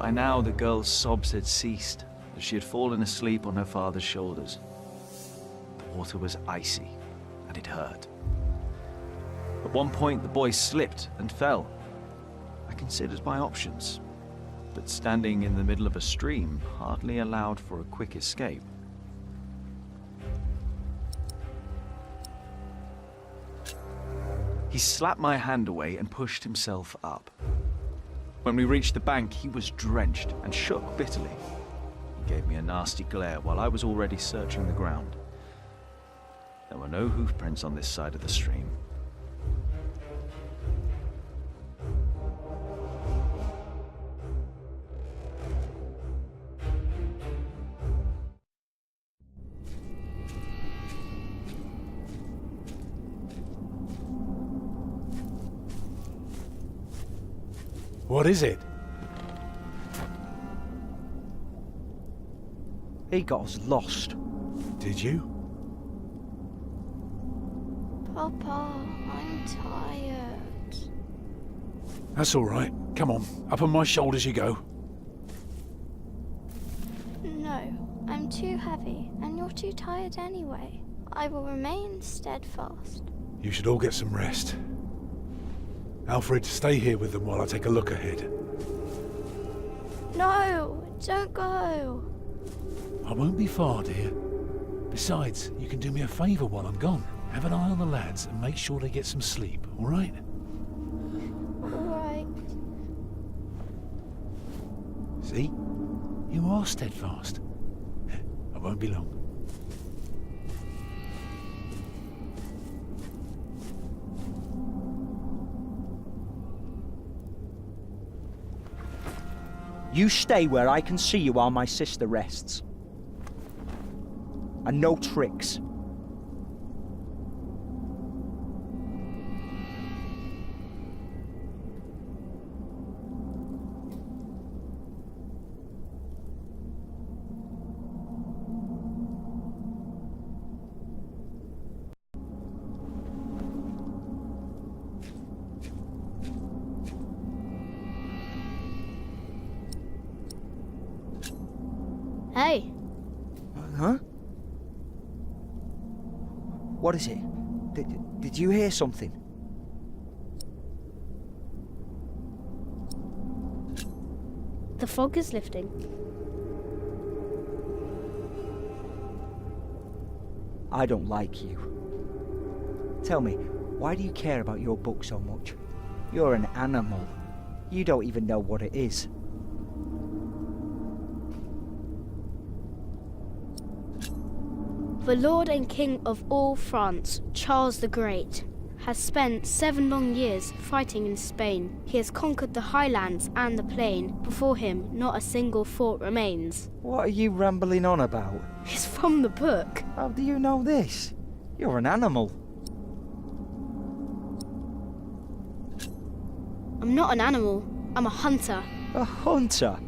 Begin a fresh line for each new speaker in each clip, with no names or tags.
By now, the girl's sobs had ceased, as she had fallen asleep on her father's shoulders. The water was icy, and it hurt. At one point, the boy slipped and fell. I considered my options, but standing in the middle of a stream hardly allowed for a quick escape. He slapped my hand away and pushed himself up. When we reached the bank, he was drenched and shook bitterly. He gave me a nasty glare while I was already searching the ground. There were no hoof prints on this side of the stream.
What is it?
He got us lost.
Did you?
Papa, I'm tired.
That's all right. Come on, up on my shoulders you go.
No, I'm too heavy, and you're too tired anyway. I will remain steadfast.
You should all get some rest. Alfred, stay here with them while I take a look ahead.
No, don't go.
I won't be far, dear. Besides, you can do me a favour while I'm gone. Have an eye on the lads and make sure they get some sleep, all right?
All right.
See? You are steadfast. I won't be long.
You stay where I can see you while my sister rests. And no tricks.
Hey,
Huh? What is it? Did you hear something?
the fog is lifting.
I don't like you. Tell me, why do you care about your book so much? You're an animal. You don't even know what it is.
The Lord and King of all France, Charles the Great, has spent 7 long years fighting in Spain. He has conquered the highlands and the plain. Before him, not a single fort remains.
What are you rambling on about?
It's from the book.
How do you know this? You're an animal.
I'm not an animal. I'm a hunter.
A hunter?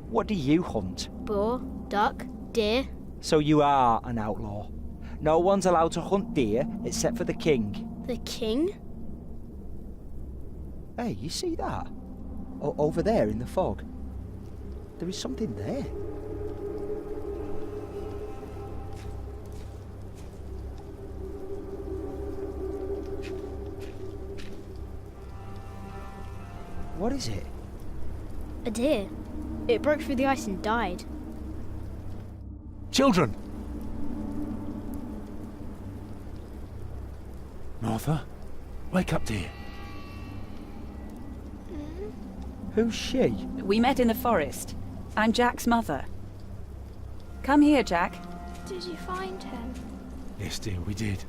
What do you hunt?
Boar, duck, deer.
So you are an outlaw. No one's allowed to hunt deer except for the king.
The king?
Hey, you see that? Over there in the fog. There is something there. What is it?
A deer. It broke through the ice and died.
Children! Martha, wake up, dear.
Who's she?
We met in the forest. I'm Jack's mother. Come here, Jack.
Did you find him?
Yes, dear, we did.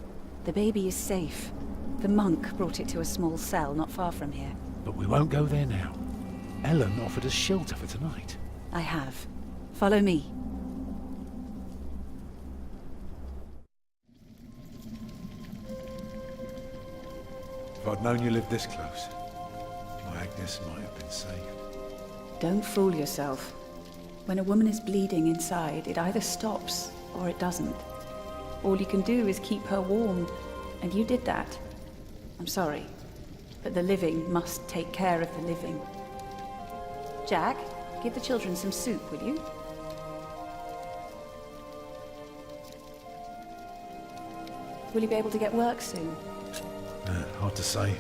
The baby is safe. The monk brought it to a small cell not far from here.
But we won't go there now. Ellen offered us shelter for tonight.
I have. Follow me.
If I'd known you lived this close, my Agnes might have been safe.
Don't fool yourself. When a woman is bleeding inside, it either stops or it doesn't. All you can do is keep her warm, and you did that. I'm sorry, but the living must take care of the living. Jack, Give the children some soup, will you? Will you be able to get work soon?
Hard to say.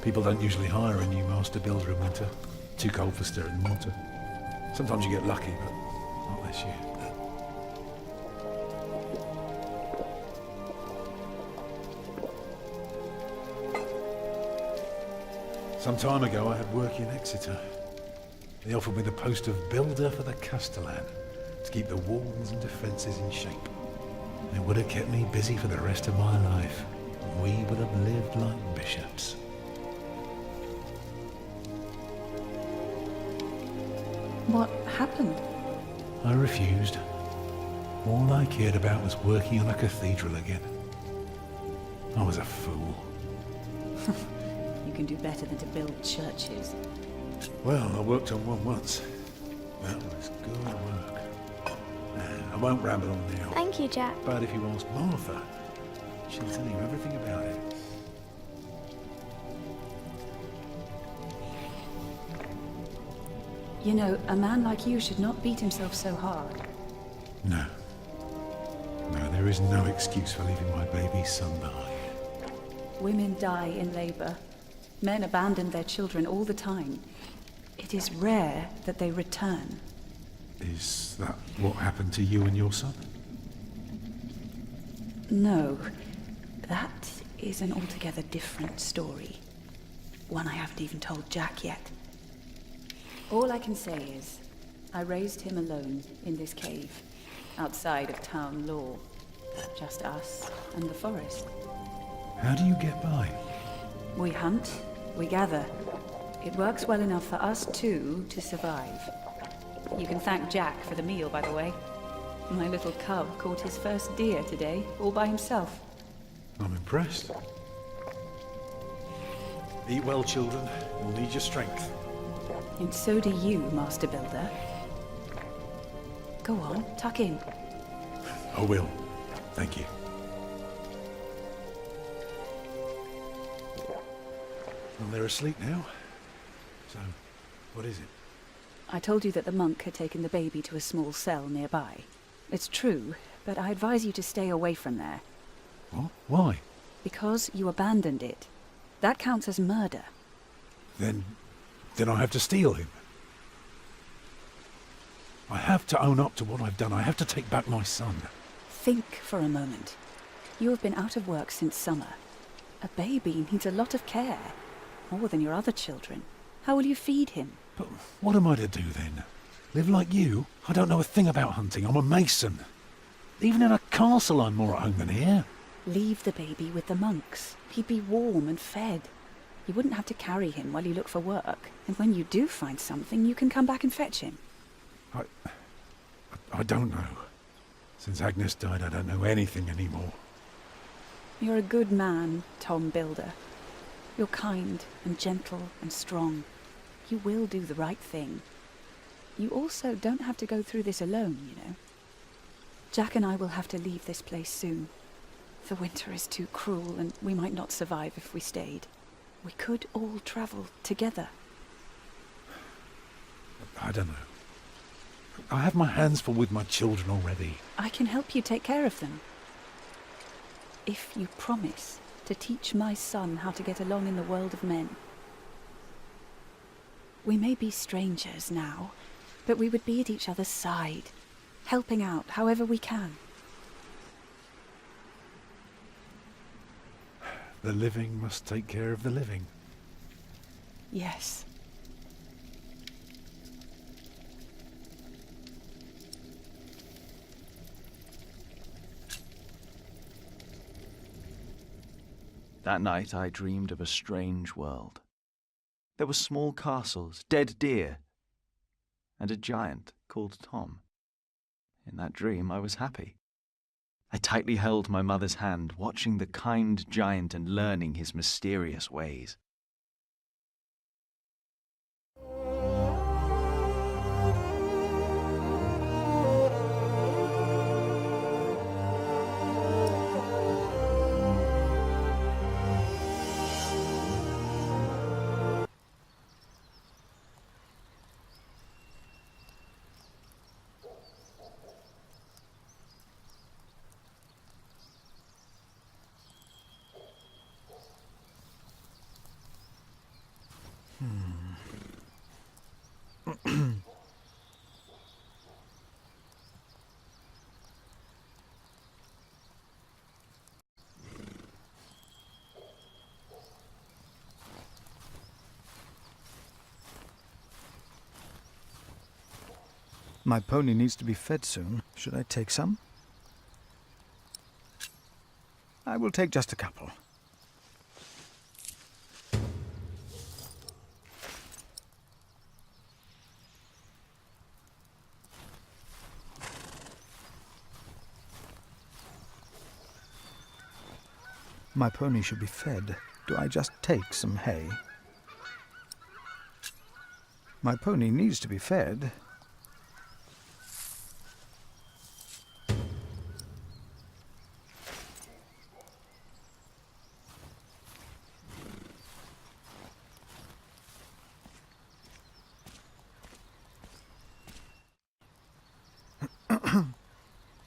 People don't usually hire a new master builder in winter. Too cold for stirring mortar. Sometimes you get lucky, but not this year. Some time ago I had work in Exeter. They offered me the post of builder for the Castellan, to keep the walls and defences in shape. It would have kept me busy for the rest of my life. We would have lived like bishops.
What happened?
I refused. All I cared about was working on a cathedral again. I was a fool.
You can do better than to build churches.
Well, I worked on one once. That was good work. I won't ramble on now.
Thank you, Jack.
But if you ask Martha, she'll tell you everything about it.
You know, a man like you should not beat himself so hard.
No. No, there is no excuse for leaving my baby son behind.
Women die in labour. Men abandon their children all the time. It is rare that they return.
Is that what happened to you and your son?
No, that is an altogether different story. One I haven't even told Jack yet. All I can say is, I raised him alone in this cave, outside of town law. Just us and the forest.
How do you get by?
We hunt, we gather. It works well enough for us two to survive. You can thank Jack for the meal, by the way. My little cub caught his first deer today, all by himself.
I'm impressed. Eat well, children. You'll need your strength.
And so do you, Master Builder. Go on, tuck in.
I will. Thank you. Well, they're asleep now. So, what is it?
I told you that the monk had taken the baby to a small cell nearby. It's true, but I advise you to stay away from there.
What? Why?
Because you abandoned it. That counts as murder.
Then I have to steal him. I have to own up to what I've done. I have to take back my son.
Think for a moment. You have been out of work since summer. A baby needs a lot of care. More than your other children. How will you feed him?
But what am I to do then? Live like you? I don't know a thing about hunting. I'm a mason. Even in a castle I'm more at home than here.
Leave the baby with the monks. He'd be warm and fed. You wouldn't have to carry him while you look for work. And when you do find something, you can come back and fetch him.
I don't know. Since Agnes died, I don't know anything anymore.
You're a good man, Tom Builder. You're kind and gentle and strong. You will do the right thing. You also don't have to go through this alone, you know. Jack and I will have to leave this place soon. The winter is too cruel, and we might not survive if we stayed. We could all travel together.
I don't know. I have my hands full with my children already.
I can help you take care of them. If you promise to teach my son how to get along in the world of men. We may be strangers now, but we would be at each other's side, helping out however we can.
The living must take care of the living.
Yes.
That night I dreamed of a strange world. There were small castles, dead deer, and a giant called Tom. In that dream I was happy. I tightly held my mother's hand, watching the kind giant and learning his mysterious ways.
My pony needs to be fed soon. Should I take some? I will take just a couple. My pony should be fed. Do I just take some hay? My pony needs to be fed.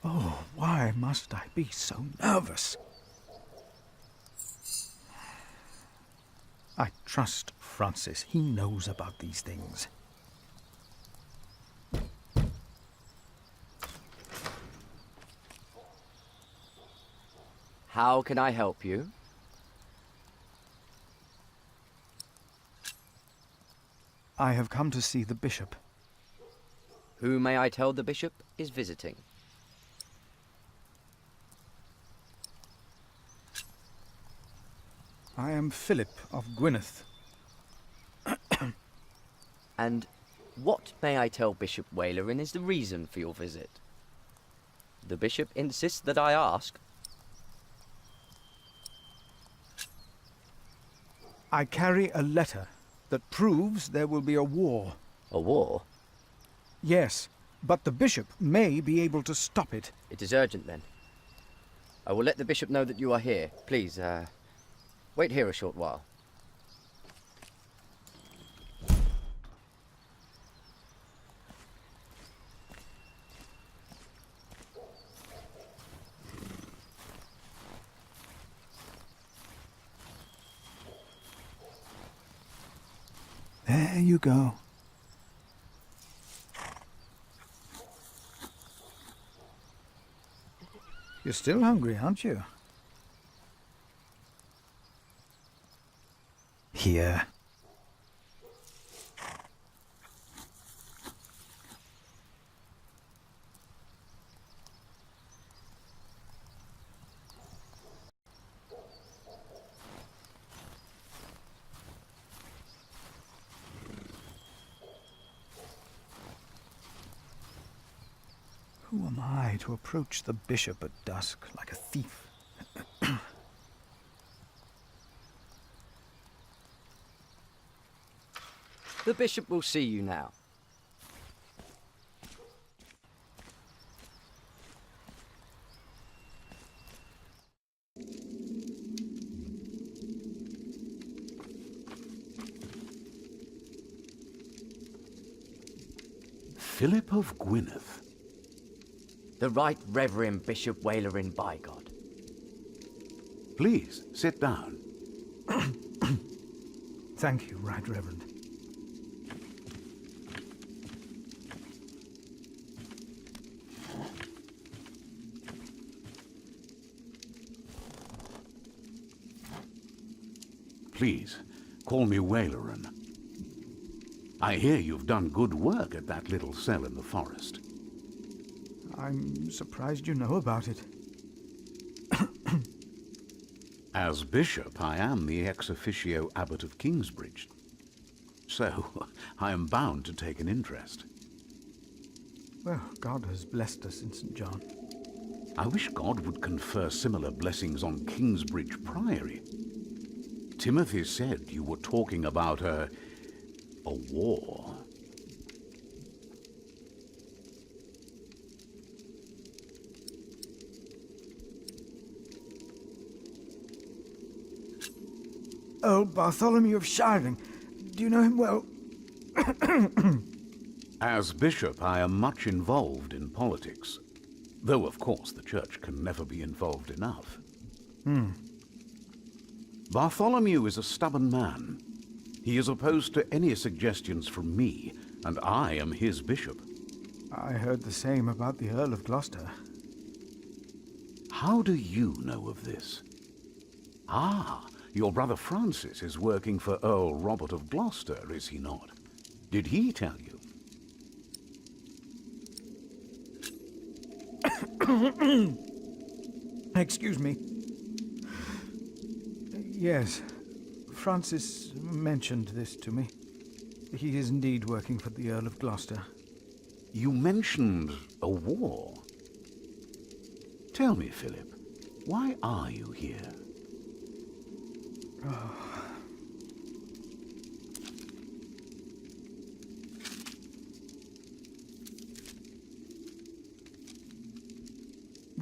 Oh, why must I be so nervous? I trust Francis. He knows about these things.
How can I help you?
I have come to see the bishop.
Who may I tell the bishop is visiting?
I am Philip of Gwynedd.
And what may I tell Bishop Walerin is the reason for your visit? The bishop insists that I ask.
I carry a letter that proves there will be a war.
A war?
Yes, but the bishop may be able to stop it.
It is urgent then. I will let the bishop know that you are here. Please, wait here a short while.
There you go. You're still hungry, aren't you? Here. Who am I to approach the bishop at dusk like a thief?
The bishop will see you now.
Philip of Gwynedd.
The Right Reverend Bishop Walerin by God.
Please, sit down.
Thank you, Right Reverend.
Please, call me Walerin. I hear you've done good work at that little cell in the forest.
I'm surprised you know about it.
As bishop, I am the ex officio abbot of Kingsbridge. So, I am bound to take an interest.
Well, God has blessed us in St. John.
I wish God would confer similar blessings on Kingsbridge Priory. Timothy said you were talking about a war.
Oh, Bartholomew of Shiring. Do you know him well?
As bishop, I am much involved in politics. Though, of course, the church can never be involved enough. Bartholomew is a stubborn man. He is opposed to any suggestions from me, and I am his bishop.
I heard the same about the Earl of Gloucester.
How do you know of this? Ah, your brother Francis is working for Earl Robert of Gloucester, is he not? Did he tell you?
Excuse me. Yes, Francis mentioned this to me. He is indeed working for the Earl of Gloucester.
You mentioned a war. Tell me, Philip, why are you here?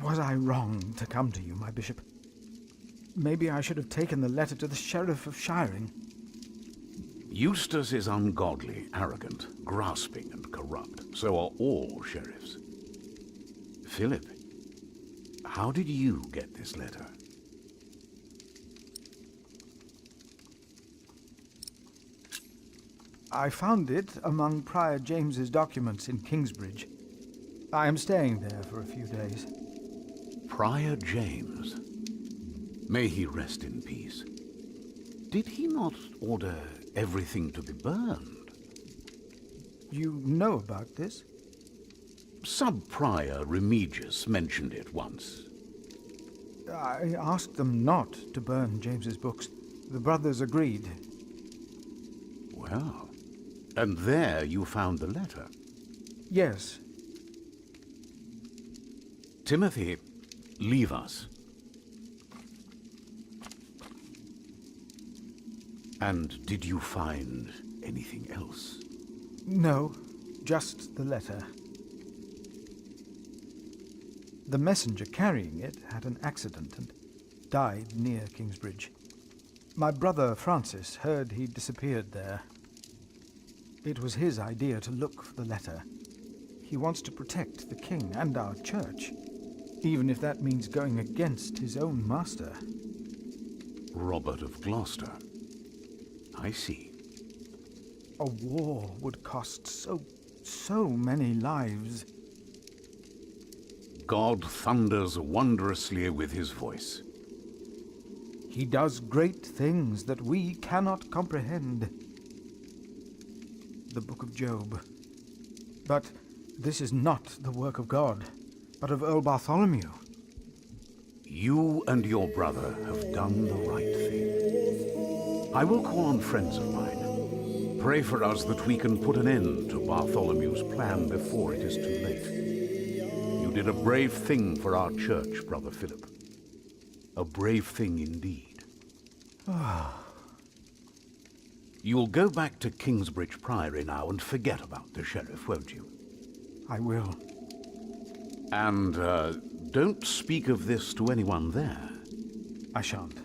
Was I wrong to come to you, my bishop? Maybe I should have taken the letter to the Sheriff of Shiring.
Eustace is ungodly, arrogant, grasping, and corrupt. So are all sheriffs. Philip, how did you get this letter?
I found it among Prior James's documents in Kingsbridge. I am staying there for a few days.
Prior James. May he rest in peace. Did he not order everything to be burned?
You know about this?
Sub-Prior Remigius mentioned it once.
I asked them not to burn James's books. The brothers agreed.
Well, and there you found the letter.
Yes.
Timothy, leave us. And did you find anything else?
No, just the letter. The messenger carrying it had an accident and died near Kingsbridge. My brother Francis heard he disappeared there. It was his idea to look for the letter. He wants to protect the king and our church, even if that means going against his own master.
Robert of Gloucester. I see.
A war would cost so many lives.
God thunders wondrously with his voice.
He does great things that we cannot comprehend. The Book of Job. But this is not the work of God, but of Earl Bartholomew.
You and your brother have done the right thing. I will call on friends of mine. Pray for us that we can put an end to Bartholomew's plan before it is too late. You did a brave thing for our church, Brother Philip. A brave thing indeed. You'll go back to Kingsbridge Priory now and forget about the sheriff, won't you?
I will.
And don't speak of this to anyone there.
I shan't.